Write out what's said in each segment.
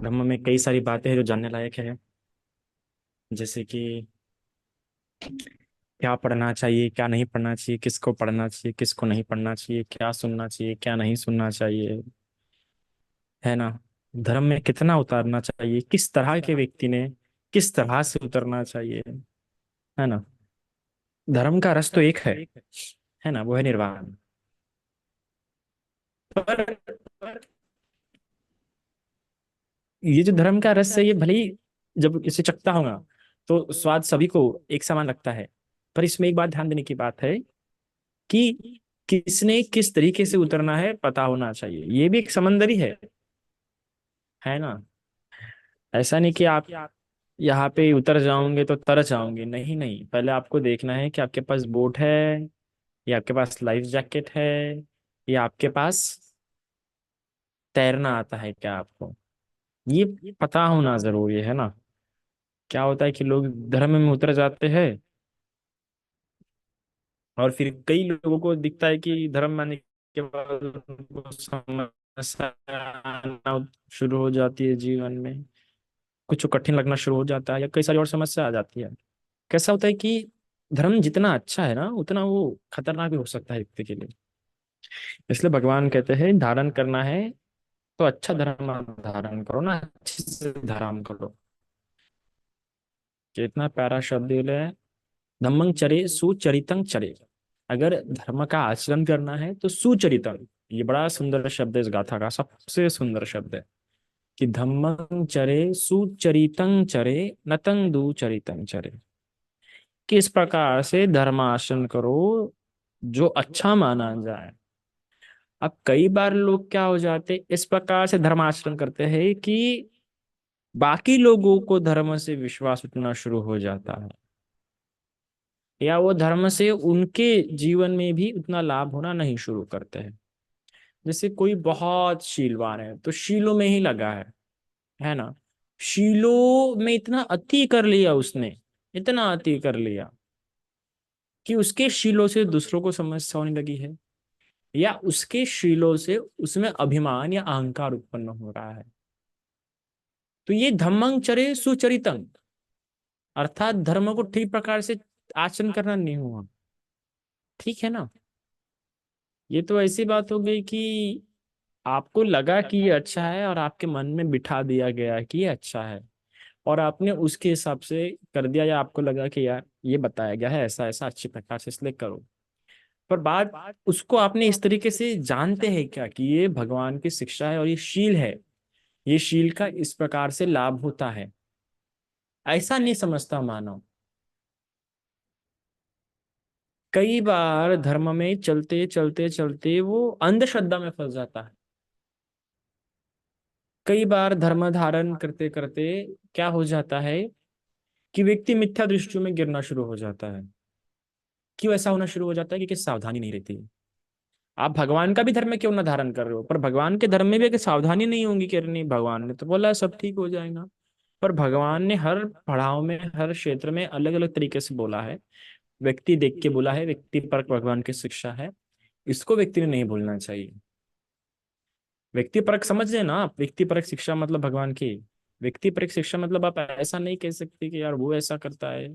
धर्म में कई सारी बातें हैं जो जानने लायक है। जैसे कि क्या पढ़ना चाहिए, क्या नहीं पढ़ना चाहिए, किसको पढ़ना चाहिए, किसको नहीं पढ़ना चाहिए, क्या सुनना चाहिए, क्या नहीं सुनना चाहिए, है ना। धर्म में कितना उतारना चाहिए, किस तरह के व्यक्ति ने किस तरह से उतरना चाहिए, है ना। धर्म का रस तो एक है ना, वो है निर्वाण। पर ये जो धर्म का रस है, ये भले ही जब इसे चखता होगा तो स्वाद सभी को एक समान लगता है। पर इसमें एक बात ध्यान देने की बात है कि किसने किस तरीके से उतरना है पता होना चाहिए। ये भी एक समंदरी है ना। ऐसा नहीं कि आप यहाँ पे उतर जाओगे तो तर जाओगे, नहीं नहीं, पहले आपको देखना है कि आपके पास बोट है, या आपके पास लाइफ जैकेट है, या आपके पास तैरना आता है क्या आपको। ये पता होना जरूरी है ना। क्या होता है कि लोग धर्म में उतर जाते हैं और फिर कई लोगों को दिखता है कि धर्म मानने के बाद उनको समस्या आना शुरू हो जाती है जीवन में, कुछ कठिन लगना शुरू हो जाता है, या कई सारी और समस्या आ जाती है। कैसा होता है कि धर्म जितना अच्छा है ना उतना वो खतरनाक भी हो सकता है व्यक्ति के लिए। इसलिए भगवान कहते हैं धारण करना है तो अच्छा धर्म आप धारण करो ना, अच्छे से धारण करो। कितना प्यारा शब्द है, धम्मं चरे सुचरितं चरे। अगर धर्म का आचरण करना है तो सुचरितं, ये बड़ा सुंदर शब्द है, इस गाथा का सबसे सुंदर शब्द है कि धम्मं चरे सुचरितं चरे नतं दुचरितं चरे। किस प्रकार से धर्माचरण करो जो अच्छा माना जाए। अब कई बार लोग क्या हो जाते, इस प्रकार से धर्माचरण करते हैं कि बाकी लोगों को धर्म से विश्वास उठना शुरू हो जाता है, या वो धर्म से उनके जीवन में भी उतना लाभ होना नहीं शुरू करते हैं। जैसे कोई बहुत शीलवान है तो शीलों में ही लगा है ना। शीलों में इतना अति कर लिया उसने, इतना अति कर लिया कि उसके शीलों से दूसरों को समस्या होने लगी है, या उसके शीलों से उसमें अभिमान या अहंकार उत्पन्न हो रहा है। तो ये धम्मं चरे सुचरितं, अर्थात धर्म को ठीक प्रकार से आचरण करना नहीं हुआ। ठीक है ना। ये तो ऐसी बात हो गई कि आपको लगा कि ये अच्छा है और आपके मन में बिठा दिया गया कि ये अच्छा है, और आपने उसके हिसाब से कर दिया, या आपको लगा कि यार ये बताया गया है ऐसा ऐसा अच्छी प्रकार से इसलिए करो। पर बात उसको आपने इस तरीके से जानते हैं क्या कि ये भगवान की शिक्षा है और ये शील है, ये शील का इस प्रकार से लाभ होता है, ऐसा नहीं समझता मानव। कई बार धर्म में चलते चलते चलते वो अंधश्रद्धा में फंस जाता है। कई बार धर्म धारण करते करते क्या हो जाता है कि व्यक्ति मिथ्या दृष्टियों में गिरना शुरू हो जाता है। क्यों ऐसा होना शुरू हो जाता है? क्योंकि सावधानी नहीं रहती। आप भगवान का भी धर्म क्यों ना धारण कर रहे हो, पर भगवान के धर्म में भी अगर सावधानी नहीं होगी कि नहीं, भगवान ने तो बोला सब ठीक हो जाएगा। पर भगवान ने हर पड़ाव में हर क्षेत्र में अलग अलग तरीके से बोला है। व्यक्ति देख के बोला है, व्यक्ति पर भगवान की शिक्षा है। इसको व्यक्ति ने नहीं भूलना चाहिए। व्यक्ति परक समझ रहे ना आप, व्यक्ति परक शिक्षा मतलब भगवान की। व्यक्ति परक शिक्षा मतलब आप ऐसा नहीं कह सकते कि यार वो ऐसा करता है,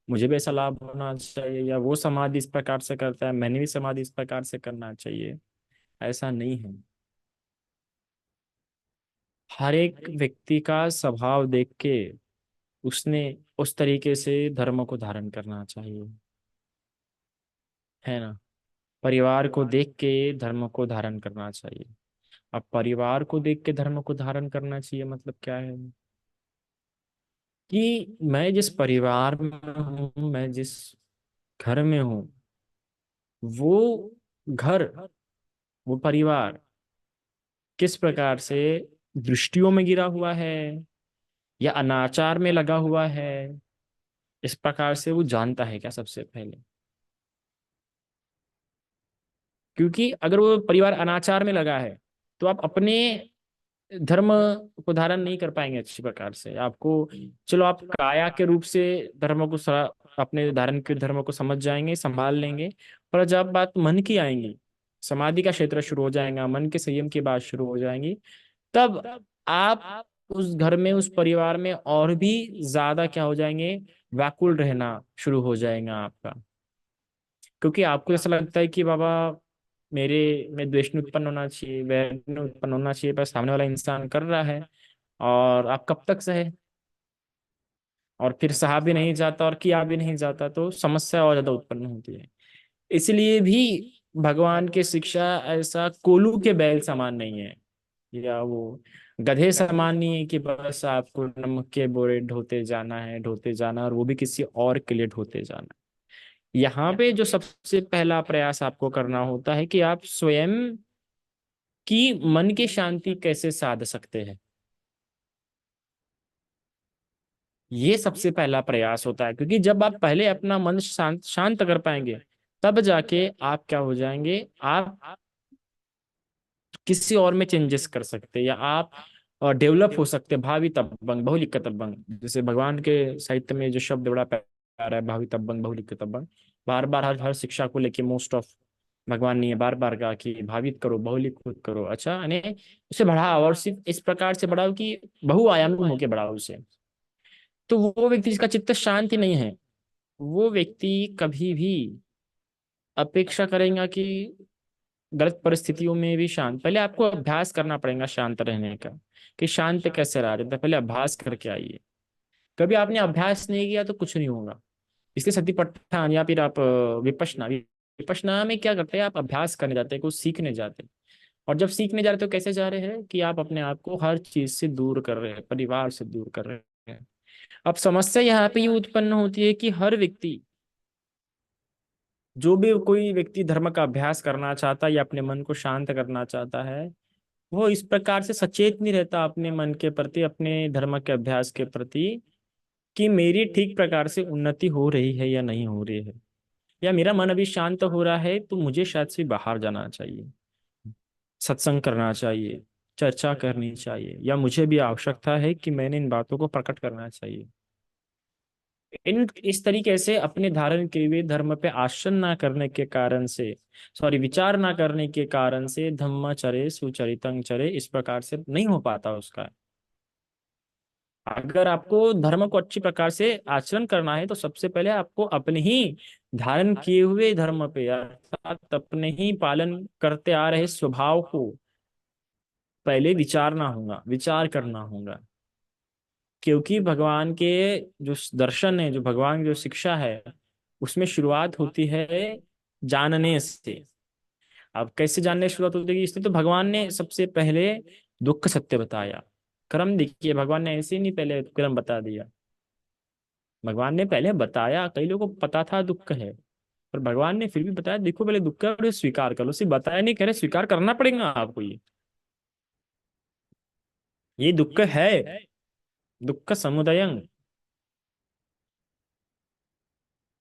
मुझे भी ऐसा लाभ होना चाहिए, या वो समाधि इस प्रकार से करता है, मैंने भी समाधि इस प्रकार से करना चाहिए। ऐसा नहीं है। हर एक व्यक्ति का स्वभाव देख के उसने उस तरीके से धर्म को धारण करना चाहिए, है ना। परिवार को देख के धर्म को धारण करना चाहिए। अब परिवार को देख के धर्म को धारण करना चाहिए मतलब क्या है कि मैं जिस परिवार में हूँ, मैं जिस घर में हूँ, वो घर, वो परिवार किस प्रकार से दृष्टियों में गिरा हुआ है या अनाचार में लगा हुआ है, इस प्रकार से वो जानता है क्या सबसे पहले। क्योंकि अगर वो परिवार अनाचार में लगा है तो आप अपने धर्म को धारण नहीं कर पाएंगे अच्छी प्रकार से। आपको, चलो आप काया के रूप से धर्म को अपने धारण के धर्म को समझ जाएंगे, संभाल लेंगे। पर जब बात मन की आएंगी, समाधि का क्षेत्र शुरू हो जाएगा, मन के संयम की बात शुरू हो जाएंगी, तब आप उस घर में, उस परिवार में और भी ज्यादा क्या हो जाएंगे, व्याकुल रहना शुरू हो जाएगा आपका। क्योंकि आपको ऐसा लगता है कि बाबा मेरे में द्वेष नहीं उत्पन्न होना चाहिए, वैर नहीं उत्पन्न होना चाहिए, पर सामने वाला इंसान कर रहा है, और आप कब तक सहे। और फिर सहा भी नहीं जाता और किया भी नहीं जाता, तो समस्या और ज्यादा उत्पन्न होती है। इसलिए भी भगवान की शिक्षा ऐसा कोलू के बैल समान नहीं है, या वो गधे समान नहीं है कि बस आपको नमक के बोरे ढोते जाना, और वो भी किसी और के लिए ढोते जाना। यहाँ पे जो सबसे पहला प्रयास आपको करना होता है कि आप स्वयं की मन की शांति कैसे साध सकते हैं। ये सबसे पहला प्रयास होता है, क्योंकि जब आप पहले अपना मन शांत शांत कर पाएंगे, तब जाके आप क्या हो जाएंगे, आप किसी और में चेंजेस कर सकते हैं, या आप डेवलप हो सकते हैं। भावी तब्बंग बहुलिक तब्बंग, जैसे भगवान के साहित्य में जो शब्द बड़ा प्यारा है, भावी तब्बंग बहुलिक तब्बंग। बार बार हर हर शिक्षा को लेके मोस्ट ऑफ भगवान ने बार बार कहा कि भावित करो, बहुलिक खुद करो। अच्छा, यानी उसे बढ़ाओ, और सिर्फ इस प्रकार से बढ़ाओ कि बहुआयामी होके बढ़ाओ उसे। तो वो व्यक्ति जिसका चित्त शांति नहीं है, वो व्यक्ति कभी भी अपेक्षा करेगा कि गलत परिस्थितियों में भी शांत, पहले आपको अभ्यास करना पड़ेगा शांत रहने का, कि शांत कैसे रहा जाता है, पहले अभ्यास करके आइए। कभी आपने अभ्यास नहीं किया तो कुछ नहीं होगा। इसलिए सतिपट्ठान या फिर आप विपश्यना, विपश्यना में क्या करते हैं, आप अभ्यास करने जाते हैं, कुछ सीखने जाते हैं। और जब सीखने जा रहे हो तो कैसे जा रहे हैं, कि आप अपने आप को हर चीज से दूर कर रहे हैं, परिवार से दूर कर रहे हैं। अब समस्या यहाँ पे ये उत्पन्न होती है कि हर व्यक्ति, जो भी कोई व्यक्ति धर्म का अभ्यास करना चाहता है या अपने मन को शांत करना चाहता है, वो इस प्रकार से सचेत नहीं रहता अपने मन के प्रति, अपने धर्म के अभ्यास के प्रति, कि मेरी ठीक प्रकार से उन्नति हो रही है या नहीं हो रही है, या मेरा मन अभी शांत हो रहा है तो मुझे शायद से बाहर जाना चाहिए, सत्संग करना चाहिए, चर्चा करनी चाहिए, या मुझे भी आवश्यकता है कि मैंने इन बातों को प्रकट करना चाहिए। इन इस तरीके से अपने धारण के हुए धर्म पे आसन ना करने के कारण से, सॉरी, विचार ना करने के कारण से धम्मचर्य सुचरितं चरे, इस प्रकार से नहीं हो पाता उसका। अगर आपको धर्म को अच्छी प्रकार से आचरण करना है, तो सबसे पहले आपको अपने ही धारण किए हुए धर्म पे, अर्थात अपने ही पालन करते आ रहे स्वभाव को पहले विचारना होगा, विचार करना होगा। क्योंकि भगवान के जो दर्शन है, जो भगवान की जो शिक्षा है, उसमें शुरुआत होती है जानने से। अब कैसे जानने की शुरुआत होती है, इसलिए तो भगवान ने सबसे पहले दुख सत्य बताया। कर्म देखिए, भगवान ने ऐसे ही नहीं पहले कर्म बता दिया, भगवान ने पहले बताया। कई लोगों को पता था दुख है, पर भगवान ने फिर भी बताया, देखो पहले दुख है और ये स्वीकार करो। सिर्फ बताया नहीं, कह रहे स्वीकार करना पड़ेगा आपको, ये दुख है, दुख समुदयं,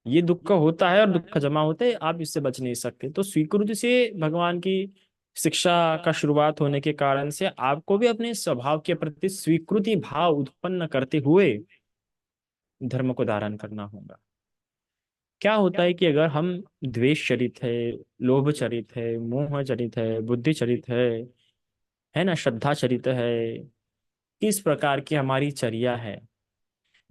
ये दुख होता है और दुख जमा होते हैं, आप इससे बच नहीं सकते। तो स्वीकृति से भगवान की शिक्षा का शुरुआत होने के कारण से आपको भी अपने स्वभाव के प्रति स्वीकृति भाव उत्पन्न करते हुए धर्म को धारण करना होगा। क्या होता है कि अगर हम द्वेष चरित है, लोभ चरित है, मोह चरित है, बुद्धि चरित है ना, श्रद्धा चरित है, किस प्रकार की हमारी चर्या है,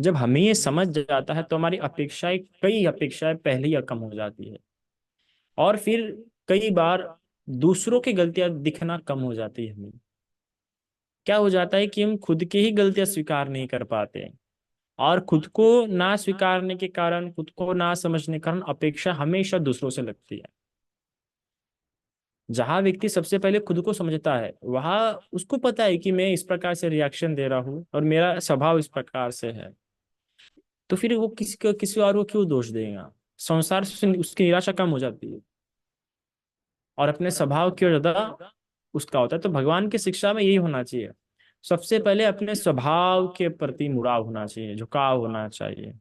जब हमें ये समझ जाता है तो हमारी अपेक्षाएं, कई अपेक्षाएं पहले ही कम हो जाती है। और फिर कई बार दूसरों की गलतियां दिखना कम हो जाती है हमें। क्या हो जाता है कि हम खुद की ही गलतियां स्वीकार नहीं कर पाते, और खुद को ना स्वीकारने के कारण, खुद को ना समझने के कारण अपेक्षा हमेशा दूसरों से लगती है। जहां व्यक्ति सबसे पहले खुद को समझता है, वहां उसको पता है कि मैं इस प्रकार से रिएक्शन दे रहा हूँ और मेरा स्वभाव इस प्रकार से है, तो फिर वो किसी और को क्यों दोष देगा। संसार से उसकी निराशा कम हो जाती है, और अपने स्वभाव की ओर ज्यादा उसका होता है। तो भगवान की शिक्षा में यही होना चाहिए, सबसे पहले अपने स्वभाव के प्रति मुड़ाव होना चाहिए, झुकाव होना चाहिए।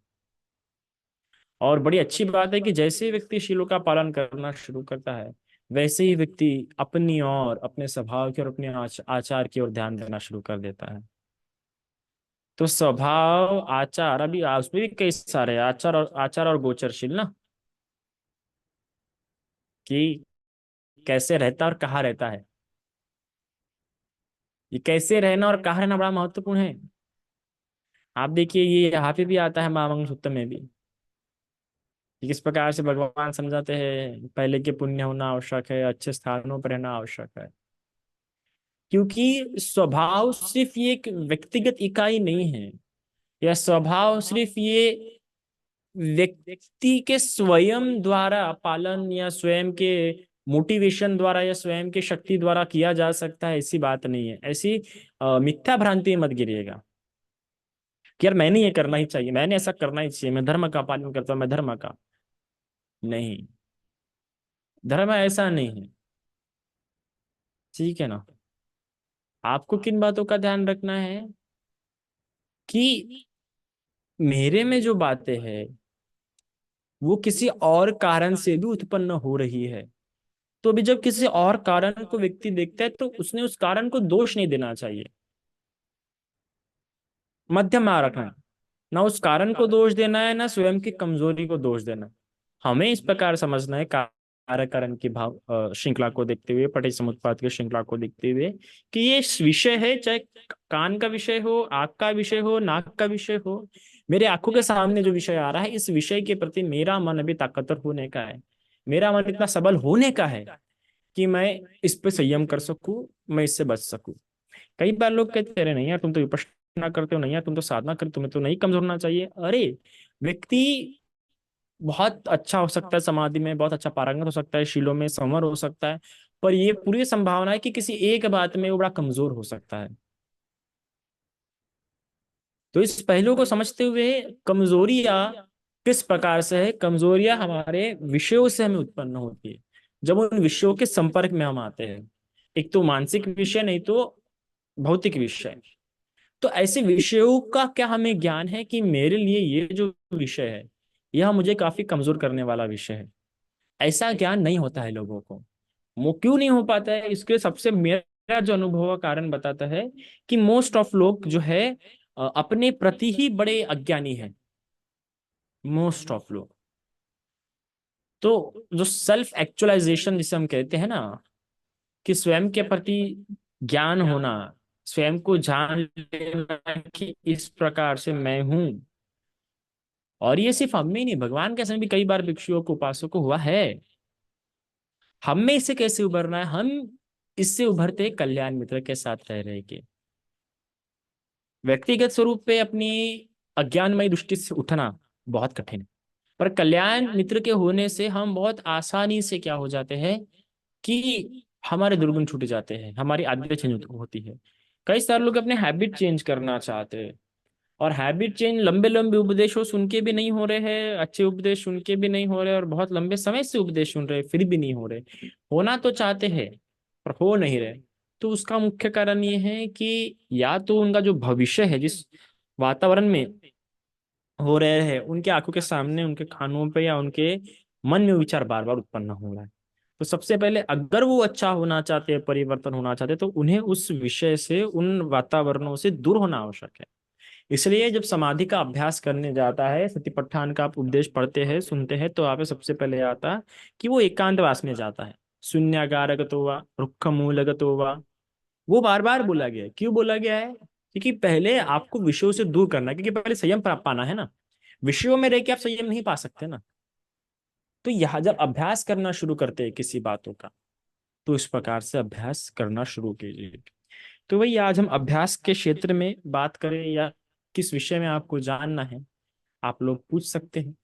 और बड़ी अच्छी बात है कि जैसे ही व्यक्ति शीलों का पालन करना शुरू करता है, वैसे ही व्यक्ति अपनी और अपने स्वभाव की और अपने आचार की ओर ध्यान देना शुरू कर देता है। तो स्वभाव आचार, अभी उसमें भी कई सारे आचार और गोचरशील ना, कि कैसे रहता है और कहाँ रहता है। ये कैसे रहना और कहाँ रहना बड़ा महत्वपूर्ण है। आप देखिए ये यहाँ पे भी आता है महामंगल सूत्र में भी, कि किस प्रकार से भगवान समझाते हैं पहले के पुण्य होना आवश्यक है, अच्छे स्थानों पर रहना आवश्यक है। क्योंकि स्वभाव सिर्फ ये एक व्यक्तिगत इकाई नहीं है, यह स्वभाव सिर्फ ये व्यक्ति के स्वयं द्वारा पालन या स्वयं के मोटिवेशन द्वारा या स्वयं के शक्ति द्वारा किया जा सकता है, ऐसी बात नहीं है। ऐसी मिथ्या भ्रांति में मत गिरिएगा कि यार मैंने ये करना ही चाहिए, मैंने ऐसा करना ही चाहिए, मैं धर्म का पालन करता हूँ, मैं धर्म का। नहीं, धर्म ऐसा नहीं है। ठीक है ना। आपको किन बातों का ध्यान रखना है कि मेरे में जो बातें हैं वो किसी और कारण से भी उत्पन्न हो रही है। तो अभी जब किसी और कारण को व्यक्ति देखता है तो उसने उस कारण को दोष नहीं देना चाहिए, मध्यम में रखना है। ना उस कारण को दोष देना है, ना स्वयं की कमजोरी को दोष देना है। हमें इस प्रकार समझना है कार्य कारण की भाव श्रृंखला को देखते हुए, पठित समुत्पाद की श्रृंखला को देखते हुए, कि ये विषय है, चाहे कान का विषय हो, आंख का विषय हो, नाक का विषय हो। मेरे आंखों के सामने जो विषय आ रहा है, इस विषय के प्रति मेरा मन अभी ताकतवर होने का है, मेरा मन इतना सबल होने का है कि मैं इस पे संयम कर सकूं, मैं इससे बच सकूं। कई बार लोग कहते रहे नहीं यार तुम तो विपश्यना करते हो, नहीं यार तुम तो साधना करते हो, तुम्हें तो नहीं कमजोर होना चाहिए। अरे व्यक्ति बहुत अच्छा हो सकता है, समाधि में बहुत अच्छा पारंगत हो सकता है, शीलों में संवर हो सकता है, पर ये पूरी संभावना है कि किसी एक बात में वो बड़ा कमजोर हो सकता है। तो इस पहलू को समझते हुए कमजोरियां किस प्रकार से है, कमजोरियां हमारे विषयों से हमें उत्पन्न होती है जब उन विषयों के संपर्क में हम आते हैं। एक तो मानसिक विषय, नहीं तो भौतिक विषय। तो ऐसे विषयों का क्या हमें ज्ञान है कि मेरे लिए ये जो विषय है यह मुझे काफी कमजोर करने वाला विषय है। ऐसा ज्ञान नहीं होता है लोगों को। वो क्यों नहीं हो पाता है, इसके सबसे मेरा जो अनुभव का कारण बताता है कि मोस्ट ऑफ लोग जो है अपने प्रति ही बड़े अज्ञानी है। मोस्ट ऑफ लोग तो जो सेल्फ एक्चुअलाइजेशन जिसे हम कहते हैं ना, कि स्वयं के प्रति ज्ञान होना, स्वयं को जान लेना कि इस प्रकार से मैं हूं। और ये सिर्फ हम में ही नहीं, भगवान के समय भी कई बार भिक्षुओं को, उपासकों को हुआ है। हम में इससे कैसे उभरना है, हम इससे उभरते कल्याण मित्र के साथ रह रहे के व्यक्तिगत स्वरूप पे अपनी अज्ञानमयी दृष्टि से उठना बहुत कठिन है। पर कल्याण मित्र के होने से हम बहुत आसानी से क्या हो जाते हैं कि हमारे दुर्गुण छूट जाते हैं, हमारी आदतें चेंज होती है। कई सारे लोग अपने हैबिट चेंज करना चाहते हैं, और हैबिट चेंज लंबे लंबे उपदेशों सुन के भी नहीं हो रहे हैं, अच्छे उपदेश सुन के भी नहीं हो रहे, और बहुत लंबे समय से उपदेश सुन रहे फिर भी नहीं हो रहे। होना तो चाहते हैं पर हो नहीं रहे। तो उसका मुख्य कारण ये है कि या तो उनका जो भविष्य है, जिस वातावरण में हो रहे हैं, उनके आंखों के सामने, उनके खानों पे या उनके मन में विचार बार बार उत्पन्न हो रहा है। तो सबसे पहले अगर वो अच्छा होना चाहते हैं, परिवर्तन होना चाहते हैं, तो उन्हें उस विषय से, उन वातावरणों से दूर होना आवश्यक है। इसलिए जब समाधि का अभ्यास करने जाता है, सतिपट्ठान का आप उपदेश पढ़ते हैं, सुनते हैं, तो आप सबसे पहले आता है कि वो एकांतवास में जाता है। शून्यागारगतो वा रुक्ख मूलगतो वा, वो बार बार बोला गया है। क्यों बोला गया है? क्योंकि पहले आपको विषयों से दूर करना है, क्योंकि पहले संयम पाना है ना। विषयों में रह के आप संयम नहीं पा सकते ना। तो यह जब अभ्यास करना शुरू करते हैं किसी बातों का, तो इस प्रकार से अभ्यास करना शुरू कीजिए। तो वही आज हम अभ्यास के क्षेत्र में बात करें, या किस विषय में आपको जानना है, आप लोग पूछ सकते हैं।